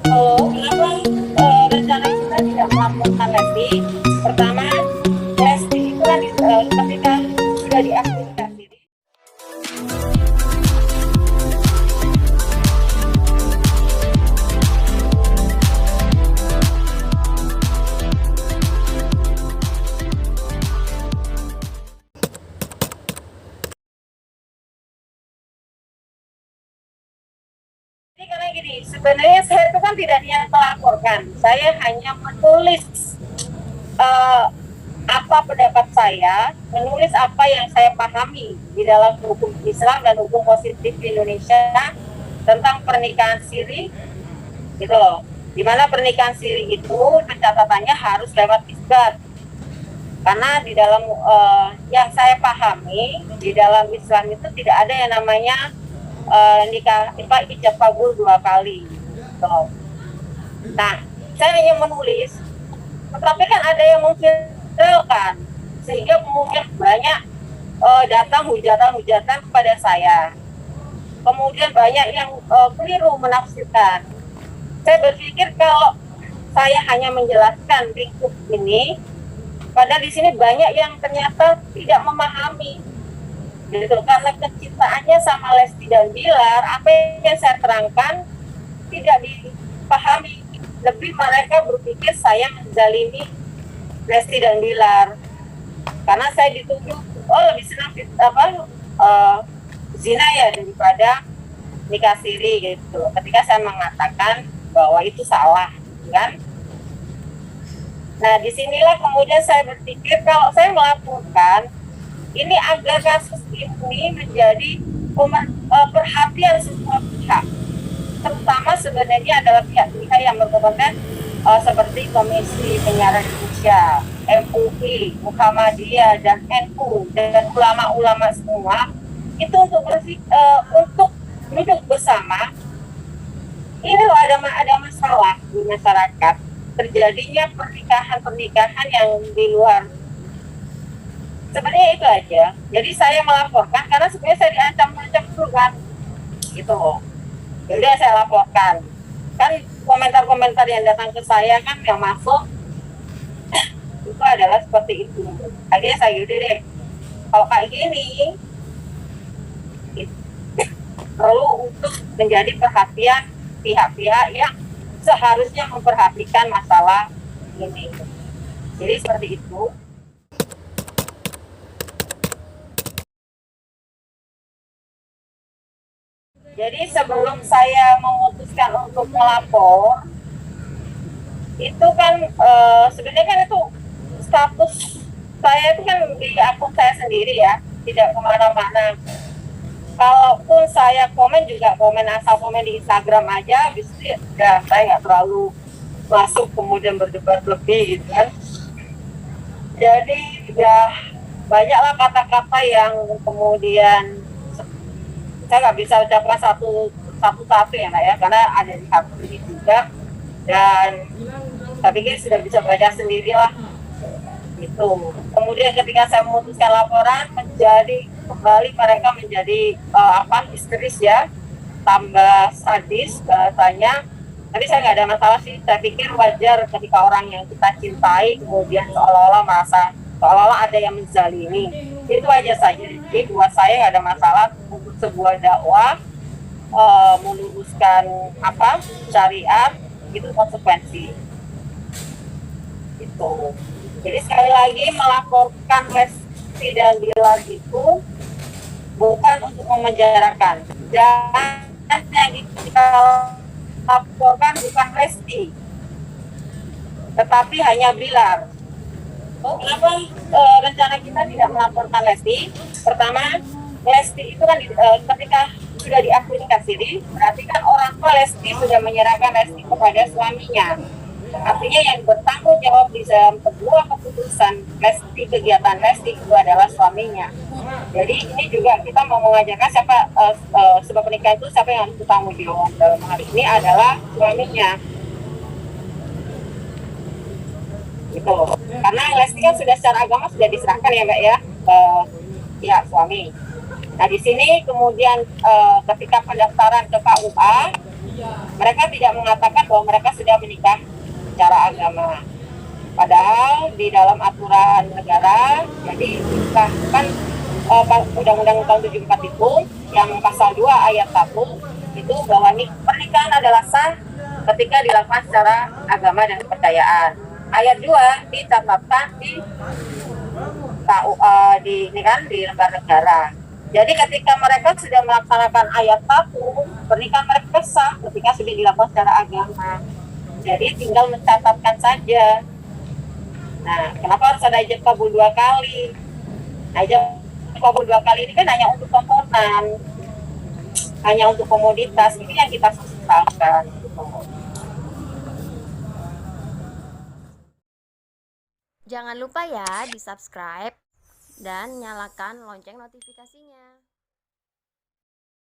Oh, kenapa rencana kita tidak melaporkan Lesti? Pertama, Lesti itu kan ketika sudah diakreditasi. Jadi karena gini, sebenarnya saya itu kan tidak niat melaporkan, saya hanya menulis eh, apa pendapat saya, menulis apa yang saya pahami di dalam hukum Islam dan hukum positif di Indonesia tentang pernikahan siri, gitu loh. Dimana pernikahan siri itu pencatatannya harus lewat isbat. Karena di dalam yang saya pahami di dalam Islam itu tidak ada yang namanya nikah ijab kabul 2 kali. Gitu. Nah, saya hanya menulis, tetapi kan ada yang memviralkan sehingga kemudian banyak datang hujatan-hujatan kepada saya. Kemudian banyak yang keliru menafsirkan. Saya berpikir kalau saya hanya menjelaskan lingkup ini, padahal di sini banyak yang ternyata tidak memahami. Gitu. Karena kecintaannya sama Lesti dan Bilar, apa yang saya terangkan tidak dipahami. Lebih mereka berpikir saya menzalimi Lesti dan Bilar. Karena saya dituduh, lebih senang zina ya daripada nikah siri gitu. Ketika saya mengatakan bahwa itu salah, kan? Nah, disinilah kemudian saya berpikir kalau saya melaporkan ini agar kasus ini menjadi perhatian semua pihak, terutama sebenarnya adalah pihak-pihak yang berkompeten seperti Komisi Penyiaran Indonesia, MUI, Muhammadiyah, dan NU, dan ulama-ulama semua itu untuk duduk bersama. Ini loh ada masalah di masyarakat, terjadinya pernikahan-pernikahan yang di luar. Sebenarnya itu aja. Jadi saya melaporkan karena sebenarnya saya diancam-ancam dulu kan, gitu. Jadi saya laporkan. Kan komentar-komentar yang datang ke saya kan yang masuk itu adalah seperti itu. Akhirnya saya gitu deh. Kalau kayak gini perlu untuk menjadi perhatian pihak-pihak yang seharusnya memperhatikan masalah ini. Jadi seperti itu. Jadi sebelum saya memutuskan untuk melapor, itu kan sebenarnya kan itu status saya itu kan di akun saya sendiri ya, tidak kemana-mana. Kalaupun saya komen juga komen asal komen di Instagram aja, habis itu ya saya nggak terlalu masuk kemudian berdebat lebih gitu kan. Jadi ya banyaklah kata-kata yang kemudian saya nggak bisa ucapkan satu ya Mbak ya, karena ada di akun ini juga, dan saya pikir sudah bisa baca sendiri lah itu. Kemudian ketika saya memutuskan laporan, kembali mereka menjadi histeris ya, tambah sadis bahasanya. Tapi saya nggak ada masalah sih, saya pikir wajar ketika orang yang kita cintai kemudian seolah-olah ada yang menzalimi, itu aja saja. Jadi buat saya nggak ada masalah untuk sebuah dakwah meluruskan syariat, itu konsekuensi itu. Jadi sekali lagi melaporkan Lesti dan Bilar itu bukan untuk memenjarakan, dan yang kita laporkan bukan Lesti, tetapi hanya Bilar. Oh, kenapa rencana kita tidak melaporkan Lesti? Pertama, Lesti itu kan ketika sudah diakreditasi, berarti kan orang tua Lesti sudah menyerahkan Lesti kepada suaminya. Artinya yang bertanggung jawab di dalam kedua keputusan Lesti, kegiatan Lesti itu adalah suaminya. Jadi ini juga kita mau mengajarkan sebab pernikahan itu siapa yang harus bertanggung jawab. Dalam hal ini adalah suaminya. Gitu. Karena Lesti kan sudah secara agama sudah diserahkan ya Mbak ya, ke pihak suami. Nah di sini kemudian ketika pendaftaran ke KUA Mereka tidak mengatakan bahwa mereka sudah menikah secara agama. Padahal di dalam aturan negara, jadi bahkan Undang-Undang tahun 74 itu, yang pasal 2 ayat 1, itu bahwa pernikahan adalah sah ketika dilakukan secara agama dan kepercayaan. Ayat 2 dicatatkan di KUA, di lembar negara. Jadi ketika mereka sudah melaksanakan ayat 1, pernikahan mereka sah ketika sudah dilakukan secara agama. Jadi tinggal mencatatkan saja. Nah, kenapa harus ada ijab kabul 2 kali? Nah, ijab kabul 2 kali ini kan hanya untuk komponen, hanya untuk komoditas. Ini yang kita sesalkan. Jangan lupa ya di subscribe dan nyalakan lonceng notifikasinya.